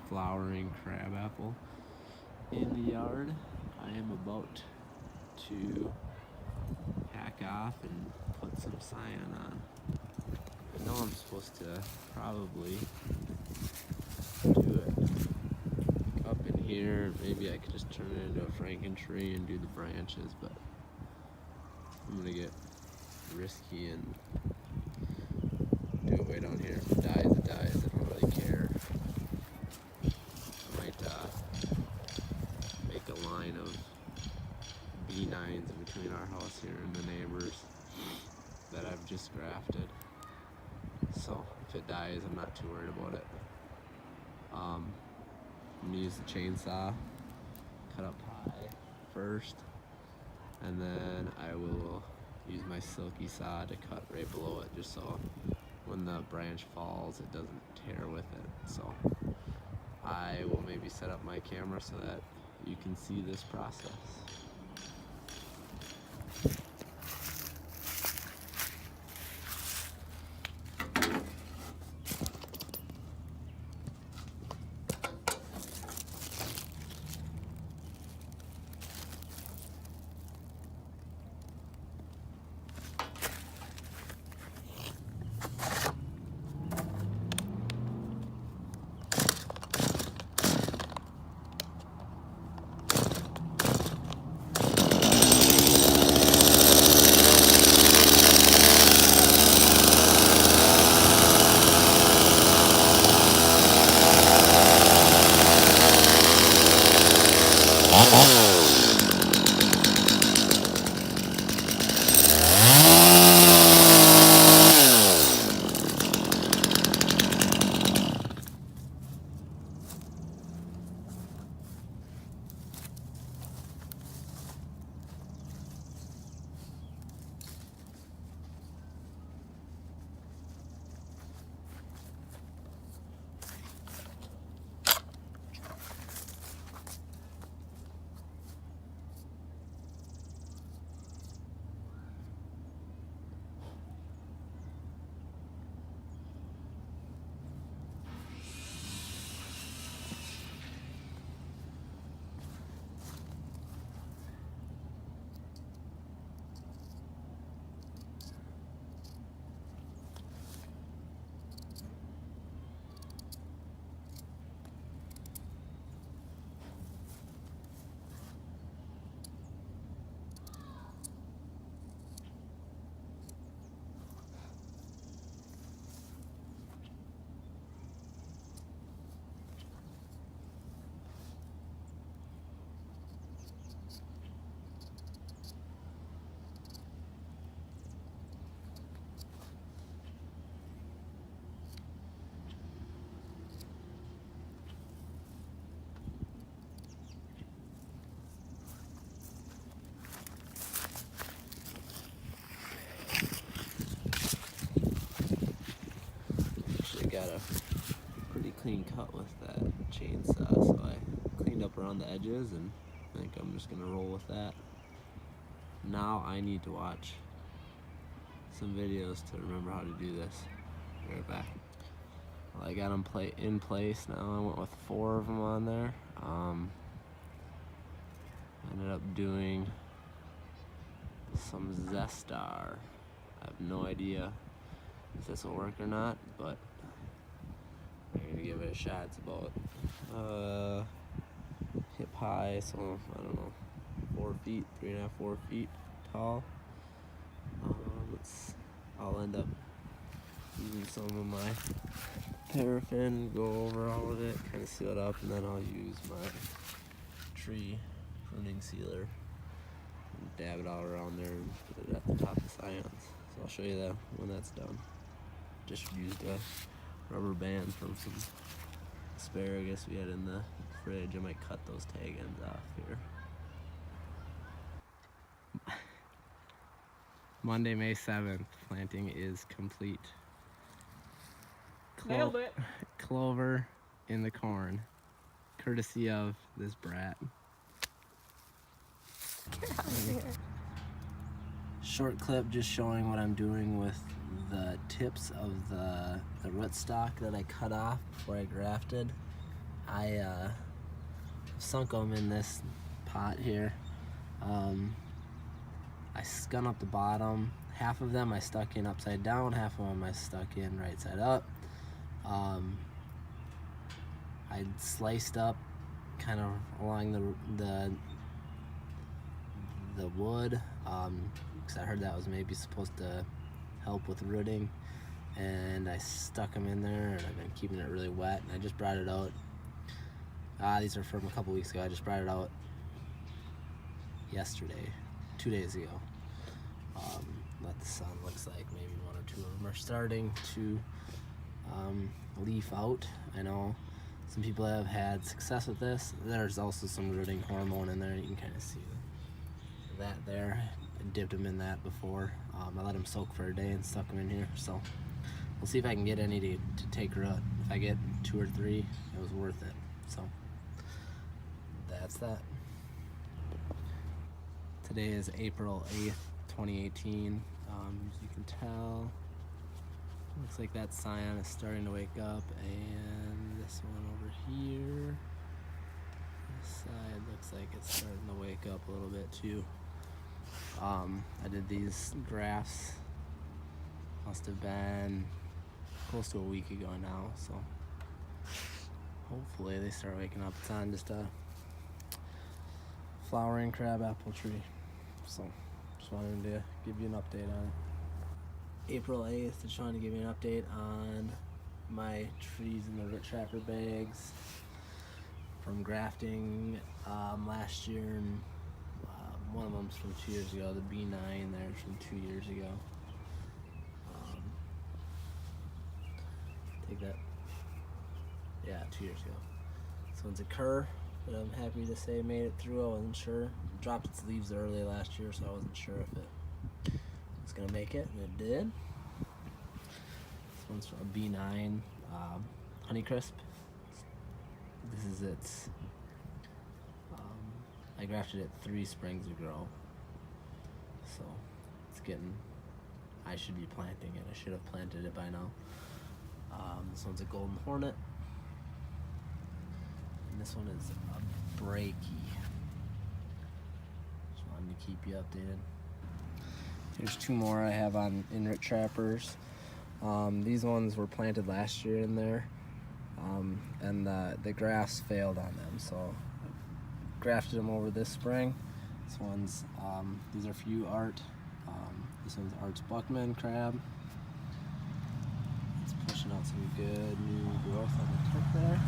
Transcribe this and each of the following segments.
flowering crabapple in the yard. I am about to hack off and put some cyan on. I know I'm supposed to probably do it up in here. Maybe I could just turn it into a franken tree and do the branches, but I'm gonna get risky and do it way down here. If it dies, it dies. I don't really care. I might make a line of B9s in between our house here and the neighbors that I've just grafted. So if it dies, I'm not too worried about it. I'm gonna use the chainsaw, cut up high first, and then I will use my silky saw to cut right below it, just so when the branch falls it doesn't tear with it. So I will maybe set up my camera so that you can see this process. Got a pretty clean cut with that chainsaw, so I cleaned up around the edges and I think I'm just gonna roll with that. Now I need to watch some videos to remember how to do this. Be right back. Well, I got them in place now. I went with 4 of them on there. Ended up doing some Zestar. I have no idea if this will work or not, but I'm gonna give it a shot. It's about hip high, so I don't know, 4 feet, 3.5, 4 feet tall. I'll end up using some of my paraffin, go over all of it, kind of seal it up, and then I'll use my tree pruning sealer and dab it all around there and put it at the top of scions. So I'll show you that when that's done. Just used a rubber band from some asparagus we had in the fridge. I might cut those tag ends off here. Monday, May 7th, planting is complete. Nailed it. Clover in the corn, courtesy of this brat. Get out of here. Short clip just showing what I'm doing with the tips of the rootstock that I cut off before I grafted. I sunk them in this pot here. I scun up the bottom. Half of them I stuck in upside down, half of them I stuck in right side up. I sliced up kind of along the wood, because I heard that was maybe supposed to help with rooting, and I stuck them in there, and I've been keeping it really wet, and I just brought it out. These are from a couple weeks ago. I just brought it out yesterday, 2 days ago. What the sun looks like, maybe one or two of them are starting to leaf out. I know some people have had success with this. There's also some rooting hormone in there. You can kind of see that there. I dipped them in that before. I let them soak for a day and stuck them in here. So we'll see if I can get any to take root. If I get 2 or 3, it was worth it. So that's that. Today is April 8th, 2018. As you can tell, looks like that scion is starting to wake up, and this one over here, this side looks like it's starting to wake up a little bit too. I did these grafts, must have been close to a week ago now, so hopefully they start waking up. It's on just a flowering crabapple tree, so just wanted to give you an update on it. April 8th, just trying to give you an update on my trees in the root trapper bags from grafting last year, and one of them's from 2 years ago. The B9 there's from 2 years ago. Take that. Yeah, 2 years ago. This one's a cur, but I'm happy to say made it through. I wasn't sure. It dropped its leaves early last year, so I wasn't sure if it was gonna make it, and it did. This one's from a B9 Honeycrisp. This is its. I grafted it 3 springs ago, so it's getting. I should be planting it. I should have planted it by now. This one's a golden hornet. And this one is a breaky. Just wanted to keep you updated. Here's 2 more I have on in-root trappers. These ones were planted last year in there, and the grafts failed on them, so I grafted them over this spring. This one's, these are for you, Art. This one's Art's Buckman crab. It's pushing out some good new growth on the tip there.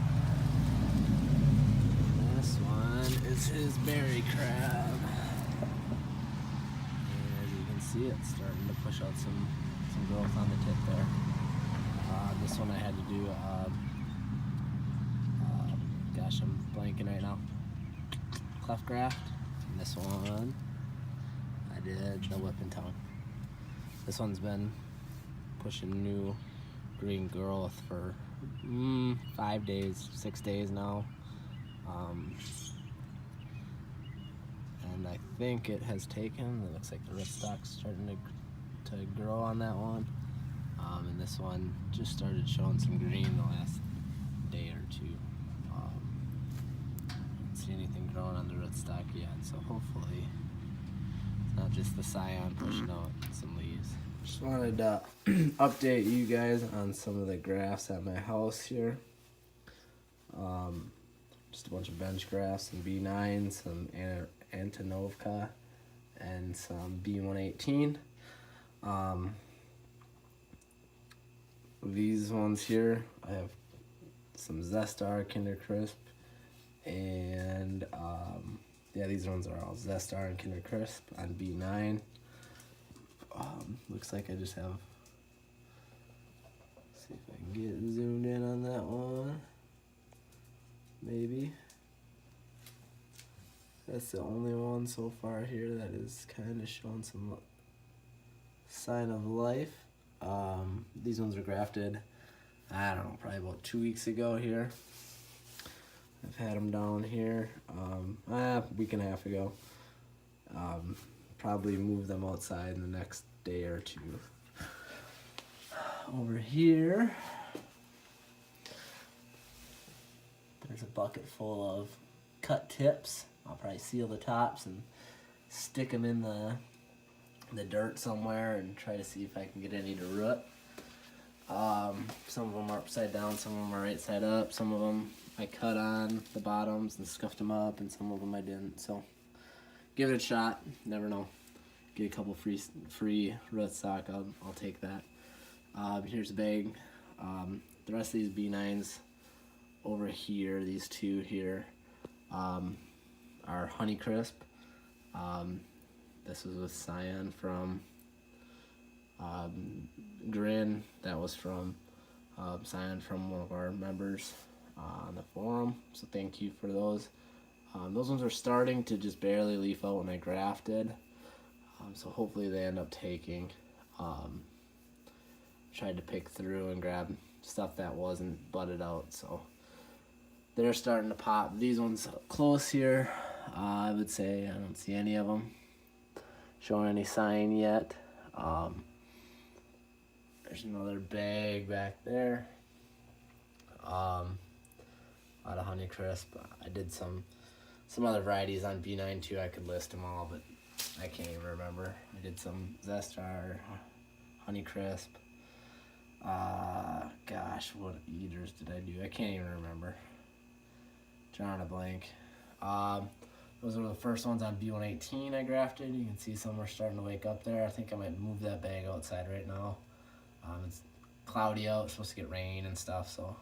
And this one is his berry crab. And as you can see, it's starting to push out some growth on the tip there. This one I had to do, gosh, I'm blanking right now. Cleft graft. And this one, I did the whip and tongue. This one's been pushing new green growth for 5 days, 6 days now. And I think it has taken, it looks like the rootstock's starting to grow on that one. And this one just started showing some green the last day or 2. Don't see anything growing on the rootstock yet, so hopefully it's not just the scion pushing out some leaves. Just wanted to update you guys on some of the grafts at my house here. Just a bunch of bench grafts, some B9, some Antonovka, and some B118. These ones here, I have some Zestar Kinder Crisp, and yeah, these ones are all Zestar and Kinder Crisp on B9. Looks like I just have, see if I can get zoomed in on that one, maybe. That's the only one so far here that is kind of showing some sign of life. These ones were grafted, I don't know, probably about 2 weeks ago here. I've had them down here a week and a half ago. Probably move them outside in the next day or 2. Over here, There's a bucket full of cut tips. I'll probably seal the tops and stick them in the dirt somewhere and try to see if I can get any to root. Some of them are upside down, some of them are right side up, some of them I cut on the bottoms and scuffed them up, and some of them I didn't. So give it a shot. Never know. Get a couple free rootstock. I'll take that. Here's a bag. The rest of these B9s over here, these two here, are Honeycrisp. This was with Cyan from Grin. That was from Cyan from one of our members on the forum. So thank you for those. Those ones are starting to just barely leaf out when I grafted. So hopefully they end up taking. Tried to pick through and grab stuff that wasn't budded out. So they're starting to pop. These ones close here, I would say I don't see any of them showing any sign yet. There's another bag back there. A lot of Honeycrisp. I did some other varieties on B9 too. I could list them all, but I can't even remember. I did some Zestar, Honeycrisp. Gosh, what eaters did I do? I can't even remember. Drawing a blank. Those were the first ones on B118 I grafted. You can see some are starting to wake up there. I think I might move that bag outside right now. It's cloudy out, it's supposed to get rain and stuff, so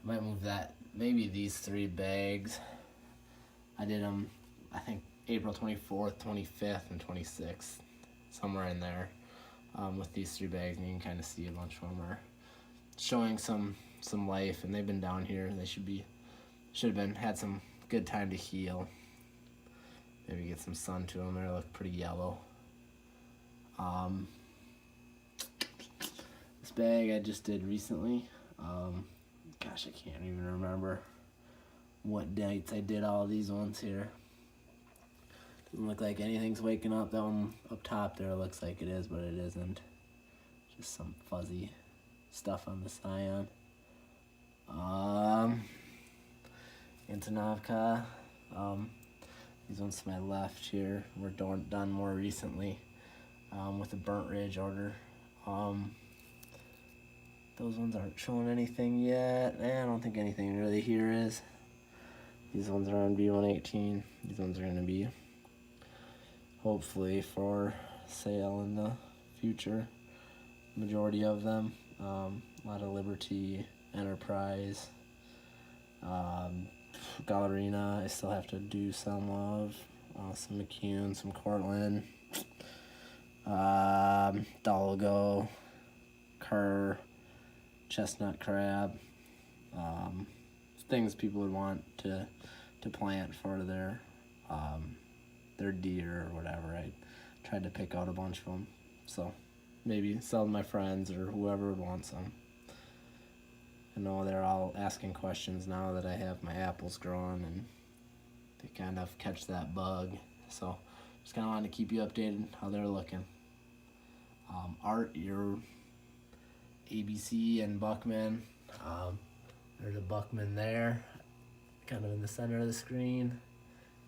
I might move that. Maybe these 3 bags. I did them, I think, April 24th, 25th, and 26th, somewhere in there, with these 3 bags, and you can kind of see a bunch of them are showing some life, and they've been down here. They should have had some good time to heal. Maybe get some sun to them. They look pretty yellow. This bag I just did recently. Gosh, I can't even remember what dates I did all these ones here. Doesn't look like anything's waking up. That one up top there looks like it is, but it isn't. Just some fuzzy stuff on the Cyan. Antonovka. These ones to my left here were done more recently with the Burnt Ridge order. Those ones aren't showing anything yet. I don't think anything really here is. These ones are on B118. These ones are going to be hopefully for sale in the future. Majority of them. A lot of Liberty, Enterprise, Gallerina I still have to do some of. Some McCune, some Cortland, Dolgo, Kerr, Chestnut Crab, things people would want to plant for their deer or whatever. I tried to pick out a bunch of them, so maybe sell to my friends or whoever would want some. I know they're all asking questions now that I have my apples growing, and they kind of catch that bug. So just kind of wanted to keep you updated how they're looking. Art, your ABC and Buckman. There's a Buckman there, kind of in the center of the screen.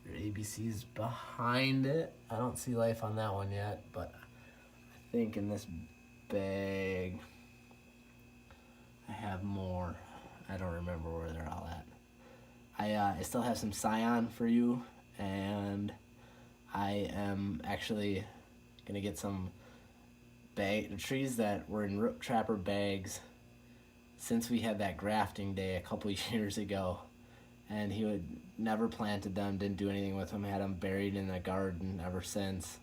Your ABC's behind it. I don't see life on that one yet, but I think in this bag I have more. I don't remember where they're all at. I still have some Cyan for you, and I am actually gonna get some trees that were in root trapper bags since we had that grafting day a couple years ago, and he would never planted them, didn't do anything with them, had them buried in a garden ever since,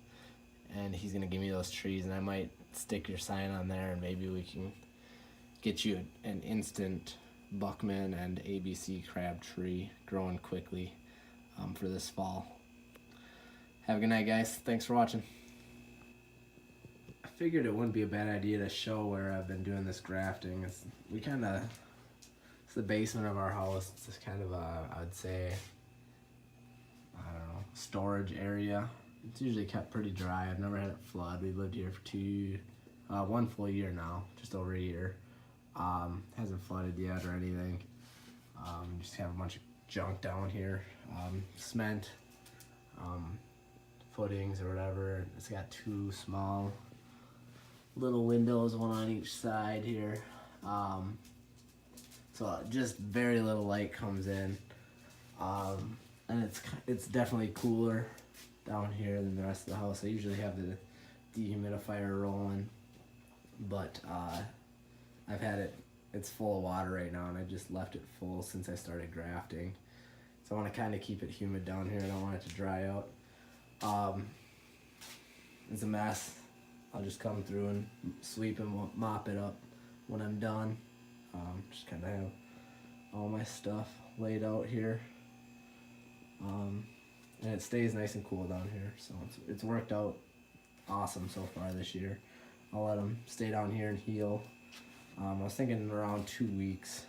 and he's gonna give me those trees, and I might stick your sign on there, and maybe we can get you an instant Buckman and ABC crab tree growing quickly for this fall. Have a good night, guys. Thanks for watching. I figured it wouldn't be a bad idea to show where I've been doing this grafting. It's the basement of our house. It's just kind of a, I would say, I don't know, storage area. It's usually kept pretty dry. I've never had it flood. We've lived here for 1 full year now, just over a year. Hasn't flooded yet or anything. Just have a bunch of junk down here, cement, footings or whatever. It's got two small little windows, one on each side here. So just very little light comes in, and it's definitely cooler down here than the rest of the house. I usually have the dehumidifier rolling, but I've had it's full of water right now, and I just left it full since I started grafting. So I want to kind of keep it humid down here. I don't want it to dry out. It's a mess. I'll just come through and sweep and mop it up when I'm done. Just kind of have all my stuff laid out here. And it stays nice and cool down here. So it's worked out awesome so far this year. I'll let them stay down here and heal. I was thinking around 2 weeks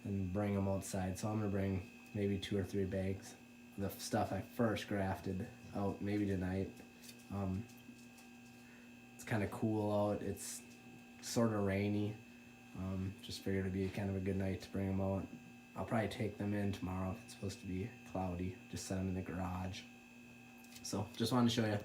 and bring them outside. So I'm going to bring maybe 2 or 3 bags of the stuff I first grafted out maybe tonight. It's kind of cool out. It's sort of rainy. Just figured it'd be kind of a good night to bring them out. I'll probably take them in tomorrow if it's supposed to be cloudy. Just set them in the garage. So just wanted to show you.